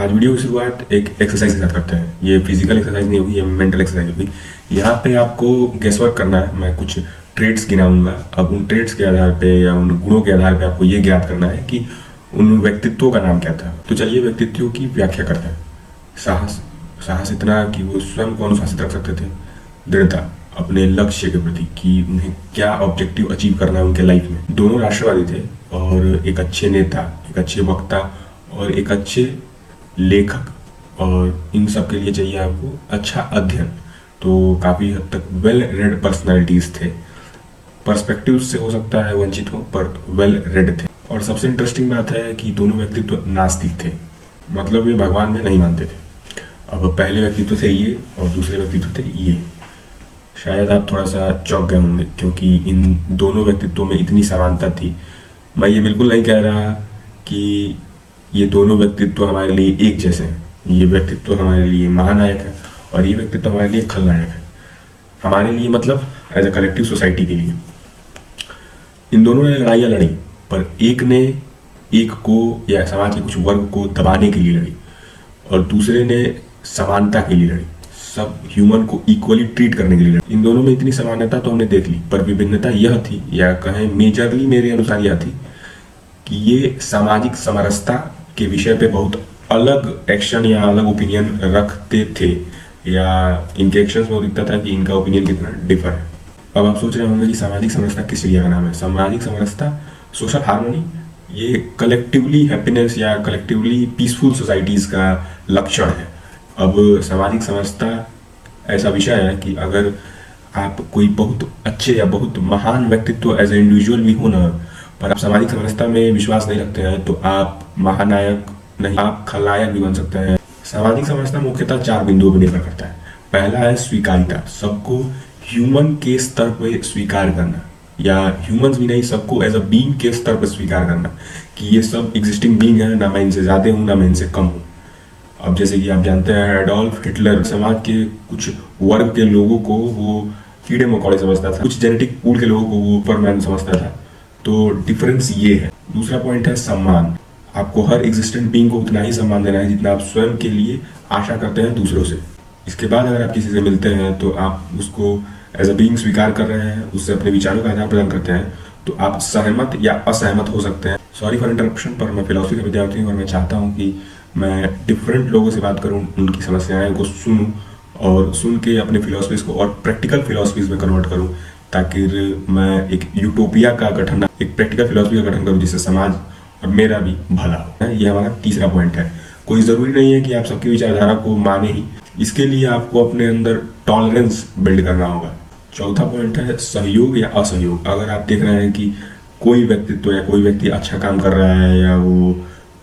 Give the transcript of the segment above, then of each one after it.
आज वीडियो की शुरुआत एक एक्सरसाइज के साथ करते हैं। ये फिजिकल एक्सरसाइज नहीं होगी, ये मेंटल एक्सरसाइज होगी। यहाँ पे आपको गेसवर्क करना है। मैं कुछ ट्रेड्स गिनाऊंगा, अब उन ट्रेड्स के आधार पे या उन गुणों के आधार पे आपको ये ज्ञात करना है कि उन व्यक्तित्वों का नाम क्या था। तो चलिए व्यक्तित्वों की व्याख्या करते हैं। साहस, साहस इतना कि वो स्वयं को अनुशासित रख सकते थे। दृढ़ता, अपने लक्ष्य के प्रति कि उन्हें क्या ऑब्जेक्टिव अचीव करना है उनके लाइफ में। दोनों राष्ट्रवादी थे और एक अच्छे नेता, एक अच्छे वक्ता और एक अच्छे लेखक, और इन सब के लिए चाहिए आपको अच्छा अध्ययन। तो काफ़ी हद तक वेल रेड पर्सनैलिटीज थे। पर्सपेक्टिव से हो सकता है वंचित हो, पर वेल रेड थे। और सबसे इंटरेस्टिंग बात है कि दोनों व्यक्तित्व नास्तिक थे, मतलब ये भगवान में नहीं मानते थे। अब पहले व्यक्तित्व थे ये और दूसरे व्यक्तित्व थे ये। शायद आप थोड़ा सा चौंक गए होंगे क्योंकि इन दोनों व्यक्तित्वों में इतनी समानता थी। मैं ये बिल्कुल नहीं कह रहा कि ये दोनों व्यक्तित्व हमारे लिए एक जैसे हैं। ये व्यक्तित्व हमारे लिए महानायक है और ये व्यक्तित्व हमारे लिए खलनायक है। हमारे लिए मतलब एज अ कलेक्टिव सोसाइटी के लिए। इन दोनों ने लड़ाइयाँ लड़ी, पर एक ने एक को या समाज के कुछ वर्ग को दबाने के लिए लड़ी और दूसरे ने समानता के लिए लड़ी, सब ह्यूमन को इक्वली ट्रीट करने के लिए लड़ी। इन दोनों में इतनी समानता तो हमने देख ली, पर विभिन्नता यह थी, या कहें मेजरली मेरे अनुसार यह थी कि ये सामाजिक समरसता के विषय पे बहुत अलग एक्शन या अलग ओपिनियन रखते थे, या इनके एक्शंस में दिखता था कि इनका ओपिनियन कितना डिफर है। अब आप सोच रहे होंगे कि सामाजिक समरसता किस चिड़िया का नाम है। सामाजिक समरसता, सोशल हार्मनी, ये कलेक्टिवली हैप्पीनेस या कलेक्टिवली पीसफुल सोसाइटीज का लक्षण है। अब सामाजिक समरसता ऐसा विषय है कि अगर आप कोई बहुत अच्छे या बहुत महान व्यक्तित्व एज ए इंडिविजुअल भी हो ना, पर आप सामाजिक समरसता में विश्वास नहीं रखते हैं, तो आप महानायक नहीं, आप खलनायक भी बन सकते हैं। सामाजिक समरसता मुख्यतः 4 बिंदुओं पर निर्भर करता है। पहला है स्वीकारिता, सबको ह्यूमन के स्तर पर स्वीकार करना, या ह्यूमंस भी नहीं, सबको एज अ बीइंग के स्तर पर स्वीकार करना कि ये सब एग्जिस्टिंग बीइंग है, ना मैं इनसे ज्यादा हूँ ना मैं इनसे कम हूँ। अब जैसे कि आप जानते हैं एडोल्फ हिटलर समाज के कुछ वर्ग के लोगों को वो कीड़े मकोड़े समझता था, कुछ जेनेटिक पूल के लोगों को वो सुपरमैन समझता था। तो डिफरेंस ये है। दूसरा पॉइंट है सम्मान, आपको हर एग्जिस्टेंट बीइंग को उतना ही सम्मान देना है जितना आप स्वयं के लिए आशा करते हैं दूसरों से। इसके बाद अगर आप किसी से मिलते हैं तो आप उसको एज अ बीइंग स्वीकार कर रहे हैं, उससे अपने विचारों का आदान प्रदान करते हैं, तो आप सहमत या असहमत हो सकते हैं। सॉरी फॉर इंटरप्शन, पर मैं फिलोसफी का विद्यार्थी हूँ और मैं चाहता हूँ कि मैं डिफरेंट लोगों से बात करूँ, उनकी समस्याएं को सुनूं और सुन के अपने फिलोसफीज को और प्रैक्टिकल फिलोसफीज में कन्वर्ट करूँ, ताकि मैं एक यूटोपिया का गठन, एक प्रैक्टिकल फिलोसफी का गठन करूँ जिससे समाज और मेरा भी भला हो। ये हमारा तीसरा पॉइंट है। कोई ज़रूरी नहीं है कि आप सबकी विचारधारा को माने ही, इसके लिए आपको अपने अंदर टॉलरेंस बिल्ड करना होगा। चौथा पॉइंट है सहयोग या असहयोग। अगर आप देख रहे हैं कि कोई व्यक्तित्व या कोई व्यक्ति अच्छा काम कर रहा है या वो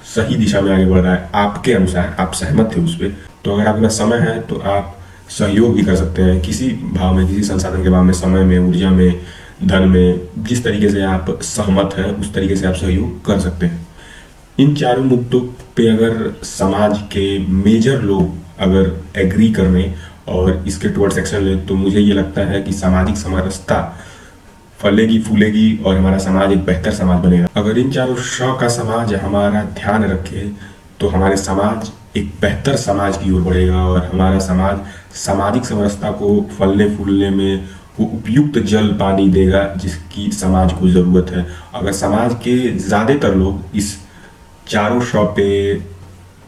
सही दिशा में आगे बढ़ रहा है आपके अनुसार, आप सहमत थे उस पर, तो अगर आपके पास समय है तो आप सहयोग भी कर सकते हैं किसी भाव में, किसी संसाधन के भाव में, समय में, ऊर्जा में, धन में। जिस तरीके से आप सहमत हैं उस तरीके से आप सहयोग कर सकते हैं। इन चारों मुद्दों पे अगर समाज के मेजर लोग अगर एग्री करने और इसके टुवर्ड्स एक्शन ले, तो मुझे ये लगता है कि सामाजिक समरसता फलेगी फूलेगी और हमारा समाज एक बेहतर समाज बनेगा। अगर इन चारों श का समाज हमारा ध्यान रखे तो हमारे समाज एक बेहतर समाज की ओर बढ़ेगा और हमारा समाज सामाजिक समरसता को फलने फूलने में वो उपयुक्त जल पानी देगा जिसकी समाज को ज़रूरत है। अगर समाज के ज़्यादातर लोग इस चारों श पे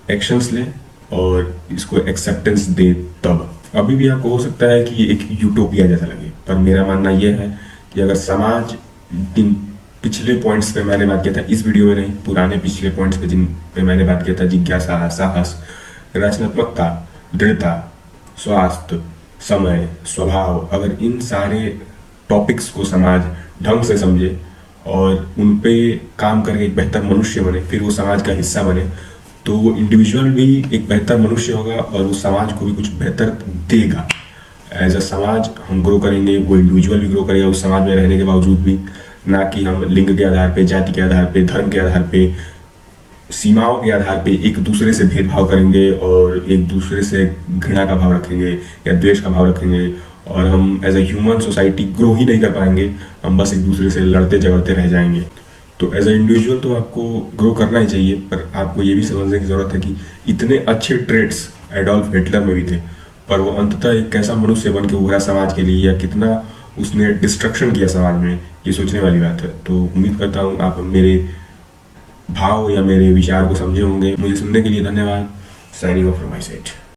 एक्शंस लें और इसको एक्सेप्टेंस दे, तब अभी भी आपको हो सकता है कि ये एक यूटोपिया जैसा लगे, पर मेरा मानना यह है कि अगर समाज इन पिछले पॉइंट्स पे मैंने बात किया था, इस वीडियो में नहीं, पुराने पिछले पॉइंट्स पे जिन पे मैंने बात किया था, जिज्ञासा, साहस, रचनात्मकता, दृढ़ता, स्वास्थ्य, समय, स्वभाव, अगर इन सारे टॉपिक्स को समाज ढंग से समझे और उन पे काम करके एक बेहतर मनुष्य बने, फिर वो समाज का हिस्सा बने, तो वो इंडिविजुअल भी एक बेहतर मनुष्य होगा और वो समाज को भी कुछ बेहतर देगा। एज अ समाज हम ग्रो करेंगे, वो इंडिविजुअल भी ग्रो करेगा उस समाज में रहने के बावजूद भी, ना कि हम लिंग के आधार पे, जाति के आधार पे, धर्म के आधार पे, सीमाओं के आधार पे एक दूसरे से भेदभाव करेंगे और एक दूसरे से घृणा का भाव रखेंगे या द्वेष का भाव रखेंगे, और हम as a human society grow ही नहीं कर पाएंगे। हम बस एक दूसरे से लड़ते झगड़ते रह जाएंगे। तो एज अ इंडिविजुअल तो आपको ग्रो करना ही चाहिए, पर आपको ये भी समझने की ज़रूरत है कि इतने अच्छे ट्रेड्स एडोल्फ हिटलर में भी थे, पर वो अंततः एक कैसा मनुष्य बन के उभरा समाज के लिए, या कितना उसने डिस्ट्रक्शन किया समाज में, ये सोचने वाली बात है। तो उम्मीद करता हूँ आप मेरे भाव या मेरे विचार को समझे होंगे। मुझे सुनने के लिए धन्यवाद। Signing off from my side.